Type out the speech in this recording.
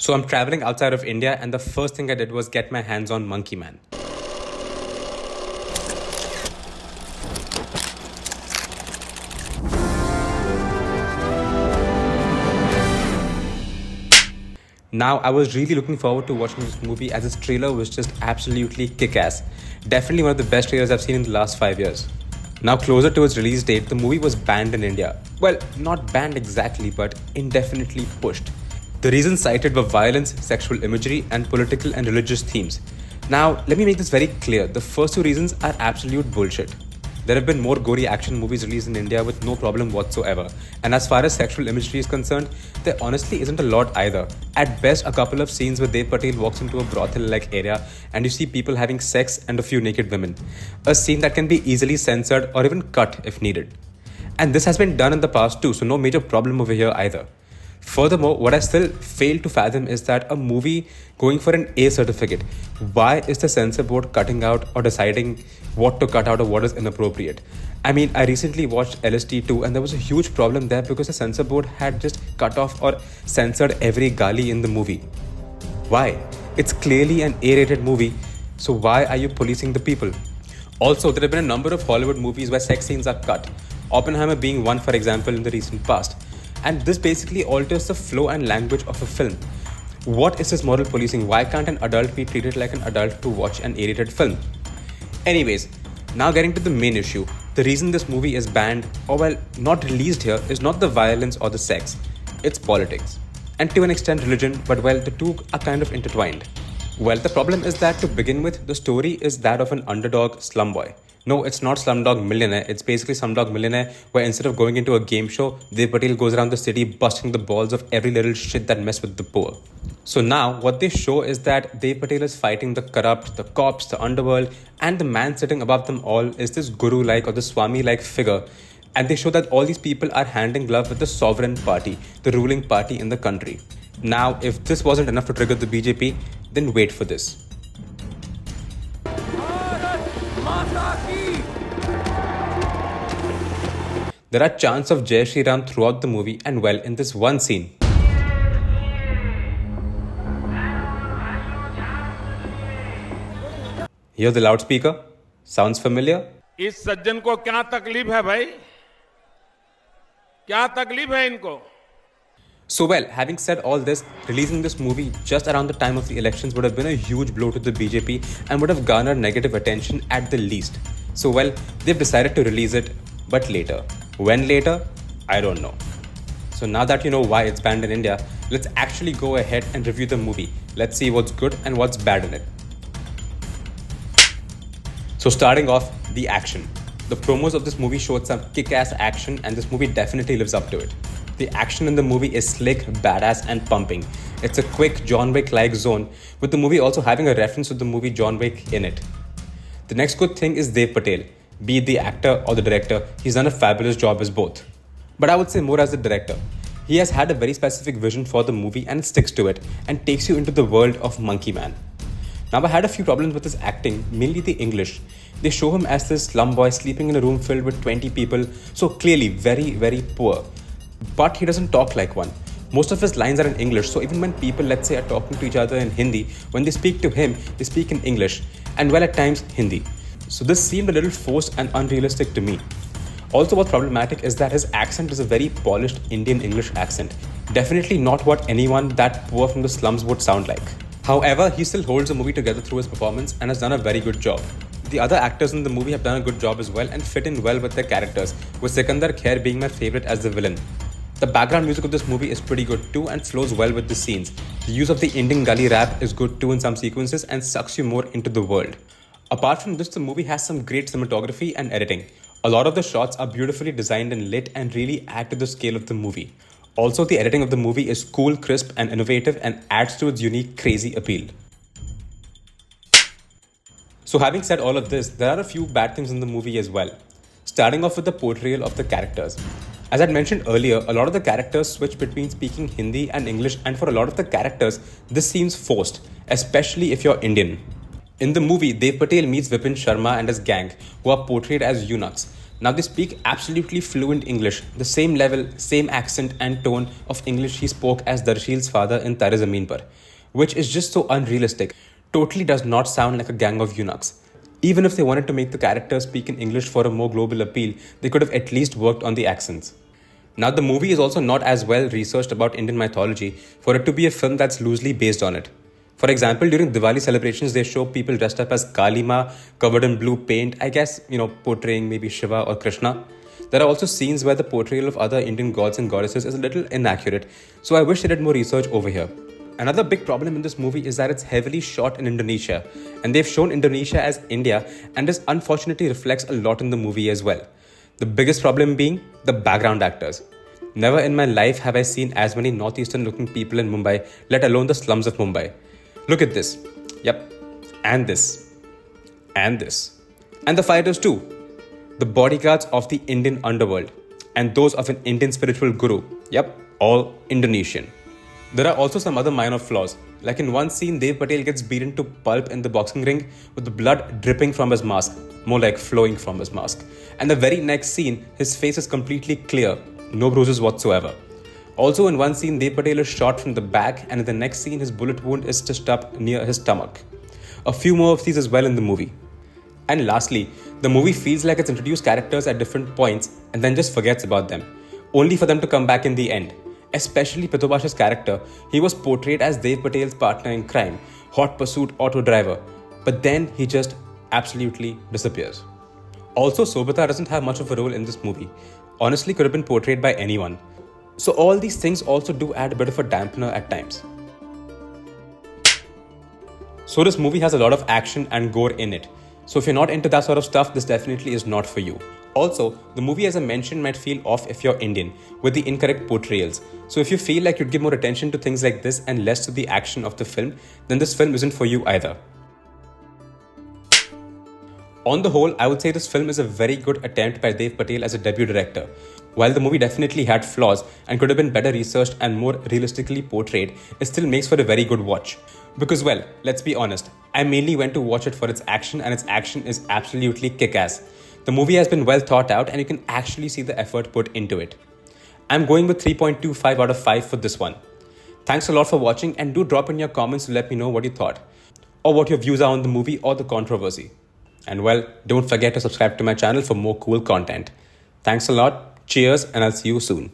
So I'm traveling outside of India, and the first thing I did was get my hands on Monkey Man. Now, I was really looking forward to watching this movie as its trailer was just absolutely kick-ass. Definitely one of the best trailers I've seen in the last 5 years. Now, closer to its release date, the movie was banned in India. Well, not banned exactly, but indefinitely pushed. The reasons cited were violence, sexual imagery, and political and religious themes. Now, let me make this very clear. The first two reasons are absolute bullshit. There have been more gory action movies released in India with no problem whatsoever. And as far as sexual imagery is concerned, there honestly isn't a lot either. At best, a couple of scenes where Dev Patel walks into a brothel-like area and you see people having sex and a few naked women. A scene that can be easily censored or even cut if needed. And this has been done in the past too, so no major problem over here either. Furthermore, what I still fail to fathom is that a movie going for an A certificate, why is the censor board cutting out or deciding what to cut out or what is inappropriate? I mean, I recently watched LST2 and there was a huge problem there because the censor board had just cut off or censored every gali in the movie. Why? It's clearly an A-rated movie, so why are you policing the people? Also, there have been a number of Hollywood movies where sex scenes are cut, Oppenheimer being one, for example, in the recent past. And this basically alters the flow and language of a film. What is this moral policing? Why can't an adult be treated like an adult to watch an A-rated film? Anyways, now getting to the main issue. The reason this movie is banned, or well, not released here, is not the violence or the sex. It's politics. And to an extent religion, but well, the two are kind of intertwined. Well, the problem is that to begin with, the story is that of an underdog slum boy. No, it's not Slumdog Millionaire. It's basically Slumdog Millionaire, where instead of going into a game show, Dev Patel goes around the city busting the balls of every little shit that mess with the poor. So now, what they show is that Dev Patel is fighting the corrupt, the cops, the underworld, and the man sitting above them all is this guru-like or the Swami-like figure. And they show that all these people are hand in glove with the sovereign party, the ruling party in the country. Now, if this wasn't enough to trigger the BJP, then wait for this. There are chants of Jai Shri Ram throughout the movie and well, in this one scene. Hear the loudspeaker? Sounds familiar? इस सज्जन को क्या तकलीफ है भाई? क्या तकलीफ है इनको? So well, having said all this, releasing this movie just around the time of the elections would have been a huge blow to the BJP and would have garnered negative attention at the least. So well, they've decided to release it, but later. When later? I don't know. So now that you know why it's banned in India, let's actually go ahead and review the movie. Let's see what's good and what's bad in it. So starting off, the action. The promos of this movie showed some kick-ass action and this movie definitely lives up to it. The action in the movie is slick, badass and pumping. It's a quick John Wick-like zone, with the movie also having a reference to the movie John Wick in it. The next good thing is Dev Patel. Be it the actor or the director, he's done a fabulous job as both. But I would say more as the director. He has had a very specific vision for the movie and sticks to it and takes you into the world of Monkey Man. Now I had a few problems with his acting, mainly the English. They show him as this slum boy sleeping in a room filled with 20 people, so clearly very, very poor. But he doesn't talk like one. Most of his lines are in English, so even when people, let's say, are talking to each other in Hindi, when they speak to him, they speak in English, and well, at times, Hindi. So this seemed a little forced and unrealistic to me. Also, what's problematic is that his accent is a very polished Indian English accent. Definitely not what anyone that poor from the slums would sound like. However, he still holds the movie together through his performance and has done a very good job. The other actors in the movie have done a good job as well and fit in well with their characters, with Sikandar Khair being my favorite as the villain. The background music of this movie is pretty good too and flows well with the scenes. The use of the Indian gully rap is good too in some sequences and sucks you more into the world. Apart from this, the movie has some great cinematography and editing. A lot of the shots are beautifully designed and lit and really add to the scale of the movie. Also, the editing of the movie is cool, crisp and innovative and adds to its unique, crazy appeal. So having said all of this, there are a few bad things in the movie as well. Starting off with the portrayal of the characters. As I mentioned earlier, a lot of the characters switch between speaking Hindi and English, and for a lot of the characters, this seems forced, especially if you're Indian. In the movie, Dev Patel meets Vipin Sharma and his gang, who are portrayed as eunuchs. Now they speak absolutely fluent English, the same level, same accent and tone of English he spoke as Darshil's father in Tare Zameen Par, which is just so unrealistic. Totally does not sound like a gang of eunuchs. Even if they wanted to make the characters speak in English for a more global appeal, they could have at least worked on the accents. Now, the movie is also not as well researched about Indian mythology for it to be a film that's loosely based on it. For example, during Diwali celebrations, they show people dressed up as Kalima, covered in blue paint, I guess, portraying maybe Shiva or Krishna. There are also scenes where the portrayal of other Indian gods and goddesses is a little inaccurate, so I wish they did more research over here. Another big problem in this movie is that it's heavily shot in Indonesia, and they've shown Indonesia as India, and this unfortunately reflects a lot in the movie as well. The biggest problem being the background actors. Never in my life have I seen as many northeastern looking people in Mumbai, let alone the slums of Mumbai. Look at this. Yep. And this. And this. And the fighters too. The bodyguards of the Indian underworld. And those of an Indian spiritual guru. Yep. All Indonesian. There are also some other minor flaws. Like in one scene, Dev Patel gets beaten to pulp in the boxing ring with the blood dripping from his mask. More like flowing from his mask. And the very next scene, his face is completely clear. No bruises whatsoever. Also in one scene, Dev Patel is shot from the back, and in the next scene, his bullet wound is stitched up near his stomach. A few more of these as well in the movie. And lastly, the movie feels like it's introduced characters at different points and then just forgets about them, only for them to come back in the end. Especially Pitobasha's character, he was portrayed as Dev Patel's partner in crime, hot pursuit auto driver, but then he just absolutely disappears. Also, Sobita doesn't have much of a role in this movie. Honestly, could have been portrayed by anyone. So all these things also do add a bit of a dampener at times. So this movie has a lot of action and gore in it. So if you're not into that sort of stuff, this definitely is not for you. Also, the movie as I mentioned might feel off if you're Indian, with the incorrect portrayals. So if you feel like you'd give more attention to things like this and less to the action of the film, then this film isn't for you either. On the whole, I would say this film is a very good attempt by Dev Patel as a debut director. While the movie definitely had flaws and could have been better researched and more realistically portrayed, it still makes for a very good watch. Because well, let's be honest, I mainly went to watch it for its action, and its action is absolutely kick-ass. The movie has been well thought out and you can actually see the effort put into it. I'm going with 3.25 out of 5 for this one. Thanks a lot for watching, and do drop in your comments to let me know what you thought, or what your views are on the movie or the controversy. And well, don't forget to subscribe to my channel for more cool content. Thanks a lot, cheers, and I'll see you soon.